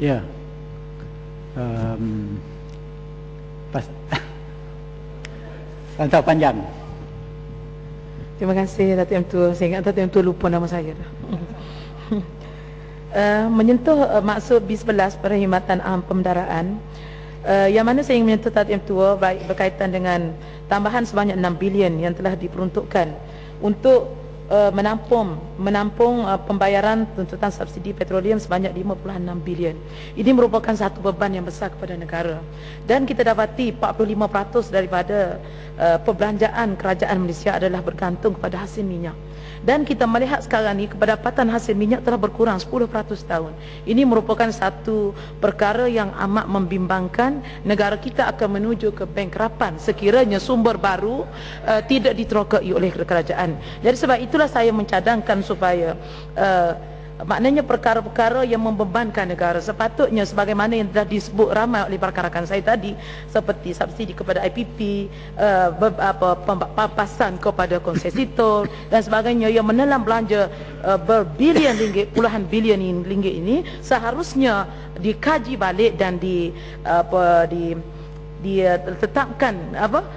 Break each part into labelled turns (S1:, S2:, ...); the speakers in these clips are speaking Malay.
S1: Ya, pas rantau panjang.
S2: Terima kasih Datuk M. Tu. Saya ingat Datuk M. Tu lupa nama saya dah. Menyentuh maksud B11 Perkhidmatan Am Pemendaraan, yang mana saya ingin menyentuh Datuk M. Tu berkaitan dengan tambahan sebanyak 6 bilion yang telah diperuntukkan untuk menampung pembayaran tuntutan subsidi petroleum sebanyak 5.6 bilion. Ini merupakan satu beban yang besar kepada negara. Dan kita dapati 45% daripada perbelanjaan kerajaan Malaysia adalah bergantung kepada hasil minyak. Dan kita melihat sekarang ni pendapatan hasil minyak telah berkurang 10% tahun. Ini merupakan satu perkara yang amat membimbangkan. Negara kita akan menuju ke bankrapan sekiranya sumber baru tidak diterokai oleh kerajaan. Jadi sebab itulah saya mencadangkan supaya maknanya perkara-perkara yang membebankan negara sepatutnya sebagaimana yang telah disebut ramai oleh rakan-rakan saya tadi, seperti subsidi kepada IPP, pampasan kepada konsesitor dan sebagainya yang menelan belanja berbilion ringgit, puluhan bilion ringgit ini seharusnya dikaji balik dan ditetapkan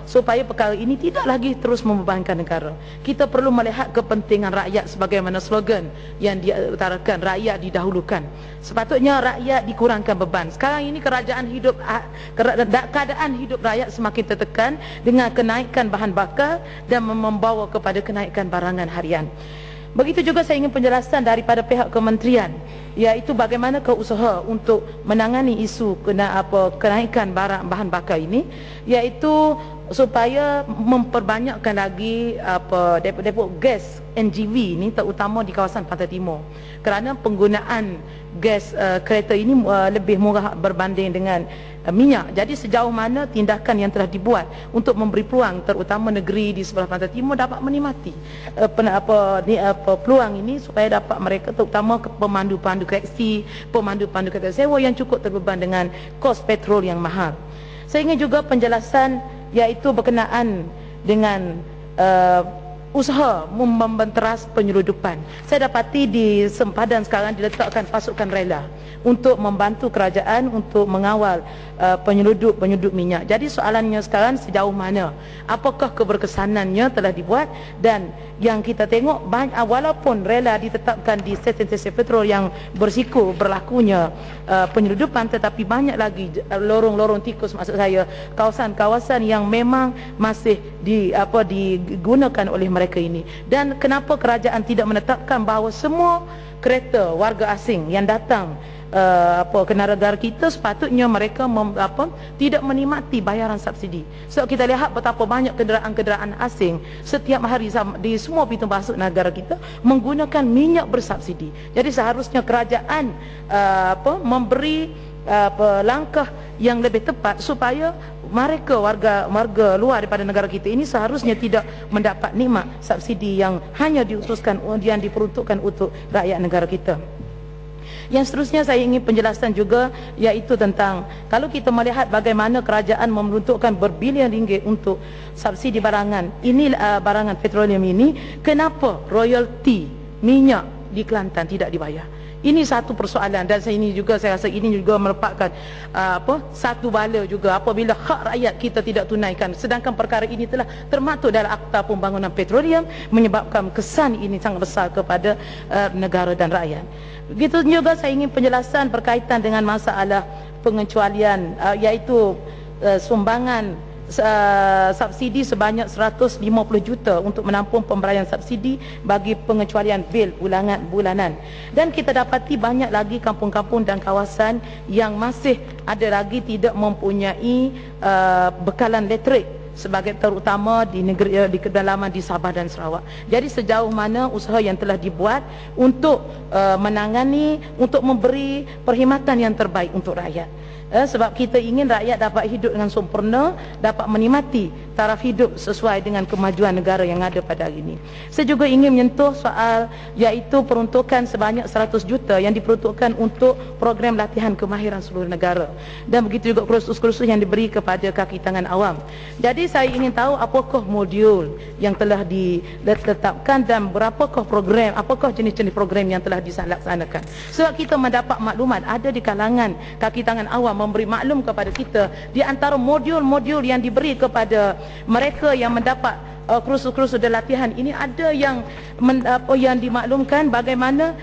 S2: supaya perkara ini tidak lagi terus membebankan negara. Kita perlu melihat kepentingan rakyat sebagaimana slogan yang diutarakan, rakyat didahulukan. Sepatutnya rakyat dikurangkan beban. Sekarang ini keadaan hidup rakyat semakin tertekan dengan kenaikan bahan bakar dan membawa kepada kenaikan barangan harian. Begitu juga saya ingin penjelasan daripada pihak kementerian, iaitu bagaimana usaha untuk menangani isu kenaikan bahan bakar ini, iaitu supaya memperbanyakkan lagi depo-depo gas NGV ini, terutama di kawasan Pantai Timur, kerana penggunaan gas kereta ini lebih murah berbanding dengan minyak. Jadi sejauh mana tindakan yang telah dibuat untuk memberi peluang terutama negeri di sebelah Pantai Timur dapat menikmati peluang ini supaya dapat mereka, terutama pemandu-pemandu kreksi, pemandu-pemandu kereta sewa yang cukup terbeban dengan kos petrol yang mahal. Saya ingin juga penjelasan iaitu berkenaan dengan usaha membenteras penyeludupan. Saya dapati di sempadan sekarang diletakkan pasukan rela untuk membantu kerajaan untuk mengawal penyelundup minyak. Jadi soalannya sekarang sejauh mana, apakah keberkesanannya telah dibuat, dan yang kita tengok walaupun rela ditetapkan di stesen-stesen petrol yang bersiko berlakunya penyeludupan, tetapi banyak lagi lorong-lorong tikus, maksud saya kawasan-kawasan yang memang masih digunakan oleh mereka ini. Dan kenapa kerajaan tidak menetapkan bahawa semua kereta warga asing yang datang ke negara kita sepatutnya mereka tidak menikmati bayaran subsidi. So kita lihat betapa banyak kenderaan-kenderaan asing setiap hari di semua pintu masuk negara kita menggunakan minyak bersubsidi. Jadi seharusnya kerajaan memberi langkah yang lebih tepat supaya mereka warga luar daripada negara kita ini seharusnya tidak mendapat nikmat subsidi yang hanya diutuskan yang diperuntukkan untuk rakyat negara kita. Yang seterusnya saya ingin penjelasan juga, iaitu tentang kalau kita melihat bagaimana kerajaan memeruntukkan berbilion ringgit untuk subsidi barangan barangan petroleum ini, kenapa royalti minyak di Kelantan tidak dibayar? Ini satu persoalan, dan saya rasa ini juga merupakan satu bala juga apabila hak rakyat kita tidak tunaikan, sedangkan perkara ini telah termaktub dalam Akta Pembangunan Petroleum, menyebabkan kesan ini sangat besar kepada negara dan rakyat. Begitu juga saya ingin penjelasan berkaitan dengan masalah pengecualian, iaitu sumbangan subsidi sebanyak 150 juta untuk menampung pemberian subsidi bagi pengecualian bil bulanan. Dan kita dapati banyak lagi kampung-kampung dan kawasan yang masih ada lagi tidak mempunyai bekalan elektrik, sebagai terutama di negeri di kedalaman di Sabah dan Sarawak. Jadi sejauh mana usaha yang telah dibuat untuk menangani, untuk memberi perkhidmatan yang terbaik untuk rakyat. sebab kita ingin rakyat dapat hidup dengan sempurna, dapat menikmati taraf hidup sesuai dengan kemajuan negara yang ada pada hari ini. Saya juga ingin menyentuh soal iaitu peruntukan sebanyak 100 juta yang diperuntukkan untuk program latihan kemahiran seluruh negara, dan begitu juga kursus-kursus yang diberi kepada kaki tangan awam. Jadi saya ingin tahu apakah modul yang telah ditetapkan dan berapakah program, apakah jenis-jenis program yang telah dilaksanakan. Sebab kita mendapat maklumat ada di kalangan kaki tangan awam memberi maklum kepada kita di antara modul-modul yang diberi kepada mereka yang mendapat kursus-kursus dan latihan ini, ada yang yang dimaklumkan bagaimana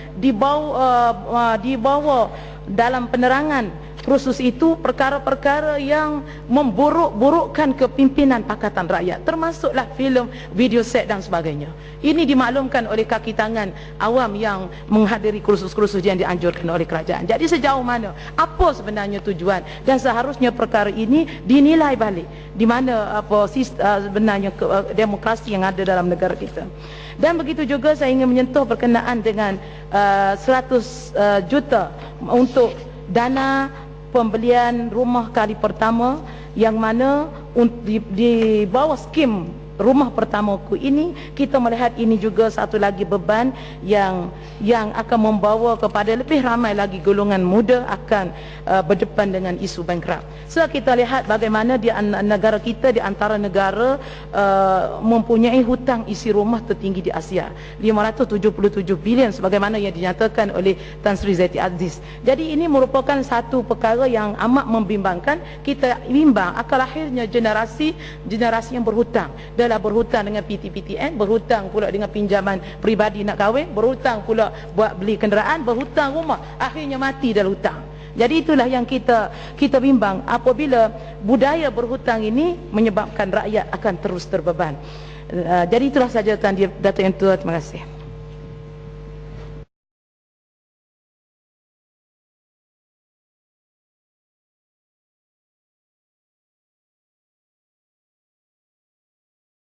S2: dibawa dalam penerangan kursus itu perkara-perkara yang memburuk-burukkan kepimpinan Pakatan Rakyat, termasuklah filem, video set dan sebagainya. Ini dimaklumkan oleh kaki tangan awam yang menghadiri kursus-kursus yang dianjurkan oleh kerajaan. Jadi sejauh mana, apa sebenarnya tujuan, dan seharusnya perkara ini dinilai balik di mana sebenarnya demokrasi yang ada dalam negara kita. Dan begitu juga saya ingin menyentuh berkenaan dengan 100 juta untuk dana pembelian rumah kali pertama, yang mana di bawah skim rumah pertamaku ini, kita melihat ini juga satu lagi beban yang akan membawa kepada lebih ramai lagi golongan muda akan berdepan dengan isu bankrupt. So kita lihat bagaimana di negara kita di antara negara mempunyai hutang isi rumah tertinggi di Asia, 577 bilion sebagaimana yang dinyatakan oleh Tan Sri Zeti Aziz. Jadi ini merupakan satu perkara yang amat membimbangkan. Kita bimbang akan lahirnya generasi yang berhutang, adalah berhutang dengan PTPTN, berhutang pula dengan pinjaman peribadi nak kahwin, berhutang pula buat beli kenderaan, berhutang rumah, akhirnya mati dalam hutang. Jadi itulah yang kita bimbang apabila budaya berhutang ini menyebabkan rakyat akan terus terbeban. Jadi itulah saja Dato' Yang Tua, terima kasih.